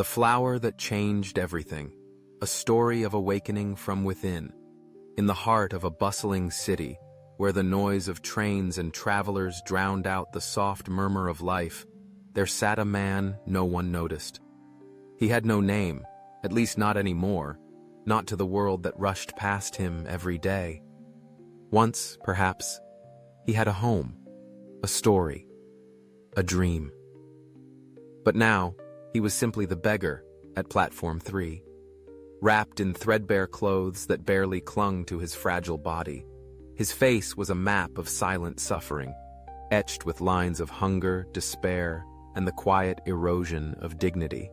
The flower that changed everything, a story of awakening from within. In the heart of a bustling city, where the noise of trains and travelers drowned out the soft murmur of life, there sat a man no one noticed. He had no name, at least not anymore, not to the world that rushed past him every day. Once, perhaps, he had a home, a story, a dream. But now, he was simply the beggar at Platform 3, wrapped in threadbare clothes that barely clung to his fragile body. His face was a map of silent suffering, etched with lines of hunger, despair, and the quiet erosion of dignity.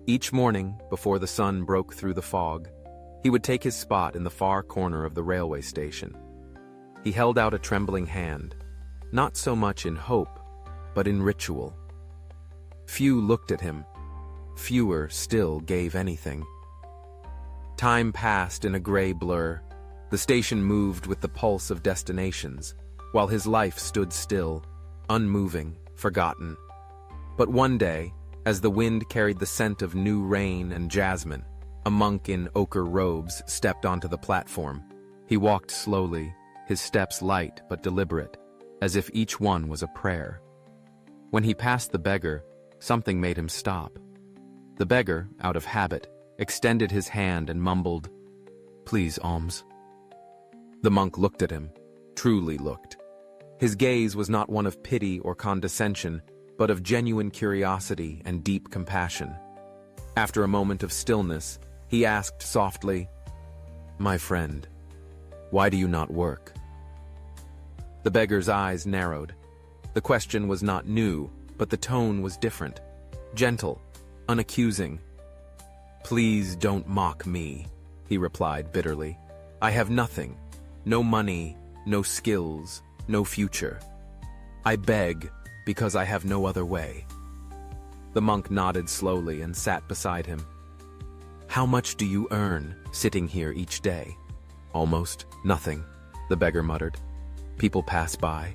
Each morning, before the sun broke through the fog, he would take his spot in the far corner of the railway station. He held out a trembling hand, not so much in hope, but in ritual. Few looked at him. Fewer still gave anything. Time passed in a gray blur. The station moved with the pulse of destinations, while his life stood still, unmoving, forgotten. But one day, as the wind carried the scent of new rain and jasmine, a monk in ochre robes stepped onto the platform. He walked slowly, his steps light but deliberate, as if each one was a prayer. When he passed the beggar, something made him stop. The beggar, out of habit, extended his hand and mumbled, "Please, alms." The monk looked at him, truly looked. His gaze was not one of pity or condescension, but of genuine curiosity and deep compassion. After a moment of stillness, he asked softly, "My friend, why do you not work?" The beggar's eyes narrowed. The question was not new, but the tone was different, gentle, unaccusing. "Please don't mock me," he replied bitterly. "I have nothing, no money, no skills, no future. I beg because I have no other way." The monk nodded slowly and sat beside him. "How much do you earn, sitting here each day?" "Almost nothing," the beggar muttered. "People pass by.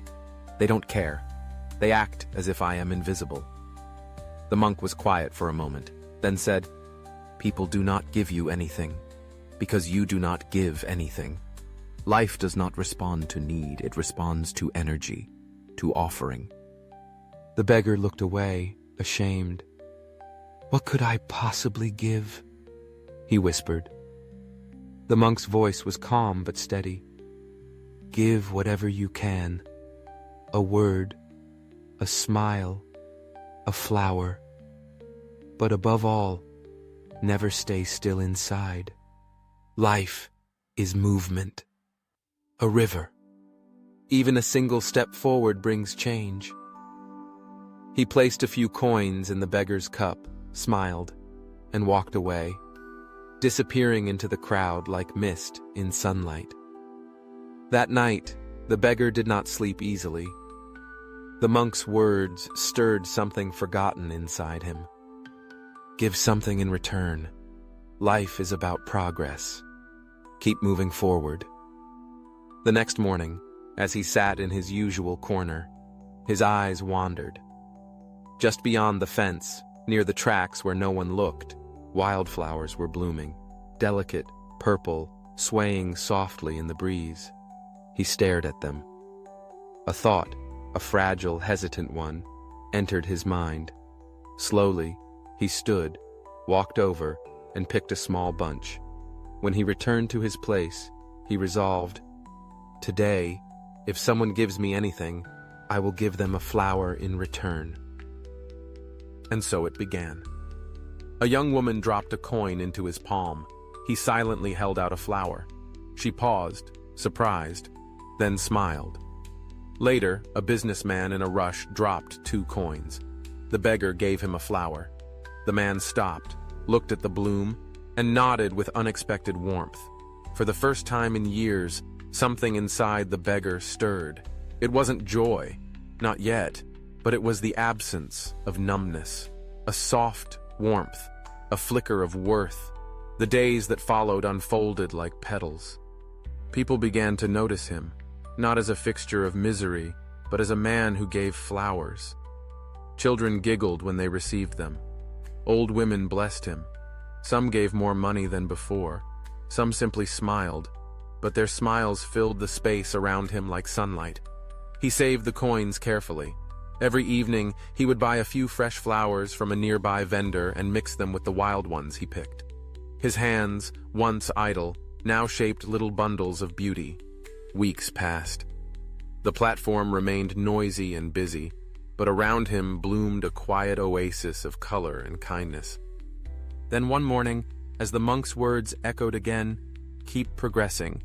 They don't care. They act as if I am invisible." The monk was quiet for a moment, then said, "People do not give you anything, because you do not give anything. Life does not respond to need, it responds to energy, to offering." The beggar looked away, ashamed. "What could I possibly give?" he whispered. The monk's voice was calm but steady. "Give whatever you can. A word, a smile, a flower. But above all, never stay still inside. Life is movement. A river. Even a single step forward brings change." He placed a few coins in the beggar's cup, smiled, and walked away, disappearing into the crowd like mist in sunlight. That night, the beggar did not sleep easily. The monk's words stirred something forgotten inside him. Give something in return. Life is about progress. Keep moving forward. The next morning, as he sat in his usual corner, his eyes wandered. Just beyond the fence, near the tracks where no one looked, wildflowers were blooming, delicate, purple, swaying softly in the breeze. He stared at them. A thought, a fragile, hesitant one, entered his mind. Slowly, he stood, walked over, and picked a small bunch. When he returned to his place, he resolved, "Today, if someone gives me anything, I will give them a flower in return." And so it began. A young woman dropped a coin into his palm. He silently held out a flower. She paused, surprised, then smiled. Later, a businessman in a rush dropped 2 coins. The beggar gave him a flower. The man stopped, looked at the bloom, and nodded with unexpected warmth. For the first time in years, something inside the beggar stirred. It wasn't joy, not yet, but it was the absence of numbness, a soft warmth, a flicker of worth. The days that followed unfolded like petals. People began to notice him, not as a fixture of misery, but as a man who gave flowers. Children giggled when they received them. Old women blessed him. Some gave more money than before. Some simply smiled, but their smiles filled the space around him like sunlight. He saved the coins carefully. Every evening, he would buy a few fresh flowers from a nearby vendor and mix them with the wild ones he picked. His hands, once idle, now shaped little bundles of beauty. Weeks passed. The platform remained noisy and busy, but around him bloomed a quiet oasis of color and kindness. Then one morning, as the monk's words echoed again, "Keep progressing,"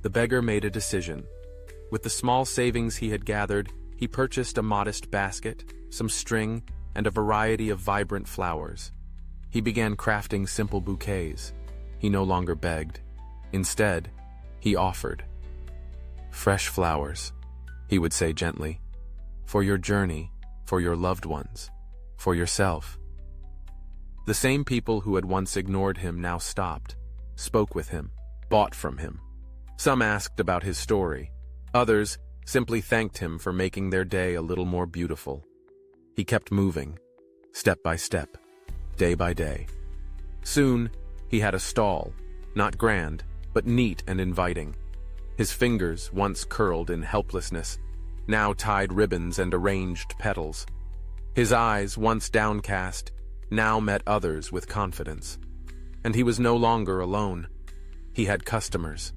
the beggar made a decision. With the small savings he had gathered, he purchased a modest basket, some string, and a variety of vibrant flowers. He began crafting simple bouquets. He no longer begged. Instead, he offered. "Fresh flowers," he would say gently, "for your journey, for your loved ones, for yourself." The same people who had once ignored him now stopped, spoke with him, bought from him. Some asked about his story. Others simply thanked him for making their day a little more beautiful. He kept moving, step by step, day by day. Soon, he had a stall, not grand, but neat and inviting. His fingers, once curled in helplessness, now tied ribbons and arranged petals. His eyes, once downcast, now met others with confidence. And he was no longer alone. He had customers,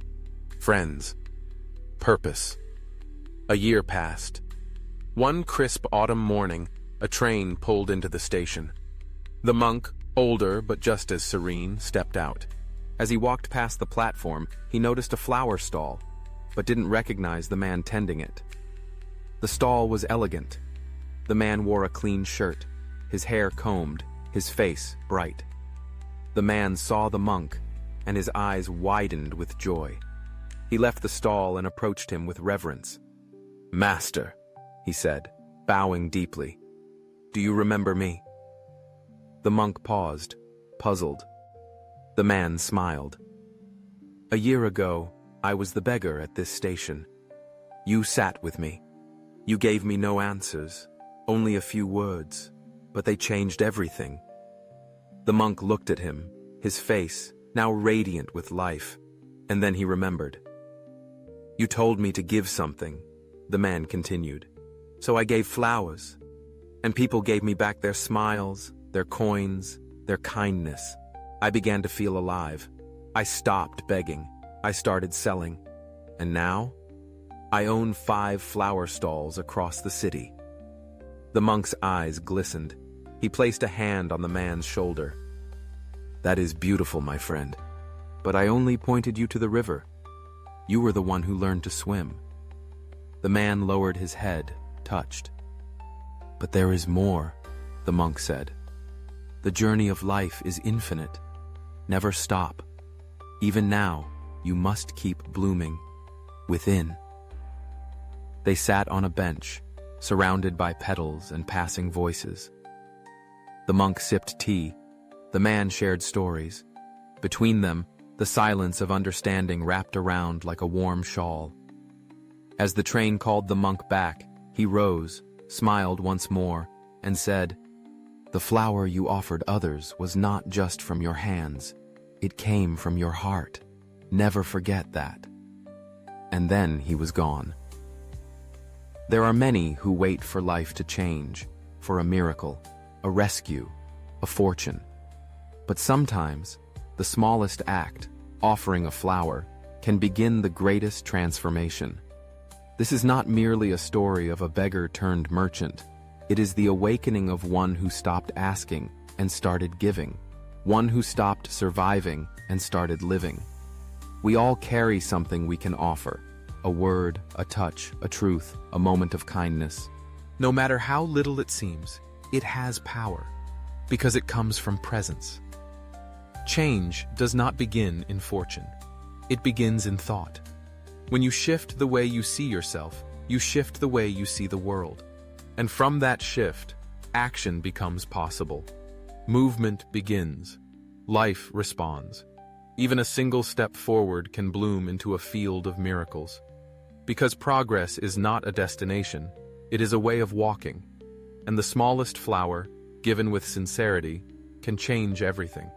friends, purpose. A year passed. One crisp autumn morning, a train pulled into the station. The monk, older but just as serene, stepped out. As he walked past the platform, he noticed a flower stall, but didn't recognize the man tending it. The stall was elegant. The man wore a clean shirt, his hair combed, his face bright. The man saw the monk, and his eyes widened with joy. He left the stall and approached him with reverence. "Master," he said, bowing deeply, "do you remember me?" The monk paused, puzzled. The man smiled. "A year ago, I was the beggar at this station. You sat with me. You gave me no answers, only a few words, but they changed everything." The monk looked at him, his face now radiant with life, and then he remembered. "You told me to give something," the man continued. "So I gave flowers, and people gave me back their smiles, their coins, their kindness. I began to feel alive. I stopped begging. I started selling. And now, I own 5 flower stalls across the city." The monk's eyes glistened. He placed a hand on the man's shoulder. "That is beautiful, my friend. But I only pointed you to the river. You were the one who learned to swim." The man lowered his head, touched. "But there is more," the monk said. "The journey of life is infinite. Never stop. Even now, you must keep blooming within." They sat on a bench, surrounded by petals and passing voices. The monk sipped tea. The man shared stories. Between them, the silence of understanding wrapped around like a warm shawl. As the train called the monk back, he rose, smiled once more, and said, "The flower you offered others was not just from your hands. It came from your heart. Never forget that." And then he was gone. There are many who wait for life to change, for a miracle, a rescue, a fortune. But sometimes, the smallest act, offering a flower, can begin the greatest transformation. This is not merely a story of a beggar turned merchant. It is the awakening of one who stopped asking and started giving, one who stopped surviving and started living. We all carry something we can offer, a word, a touch, a truth, a moment of kindness. No matter how little it seems, it has power, because it comes from presence. Change does not begin in fortune. It begins in thought. When you shift the way you see yourself, you shift the way you see the world. And from that shift, action becomes possible. Movement begins. Life responds. Even a single step forward can bloom into a field of miracles. Because progress is not a destination, it is a way of walking. And the smallest flower, given with sincerity, can change everything.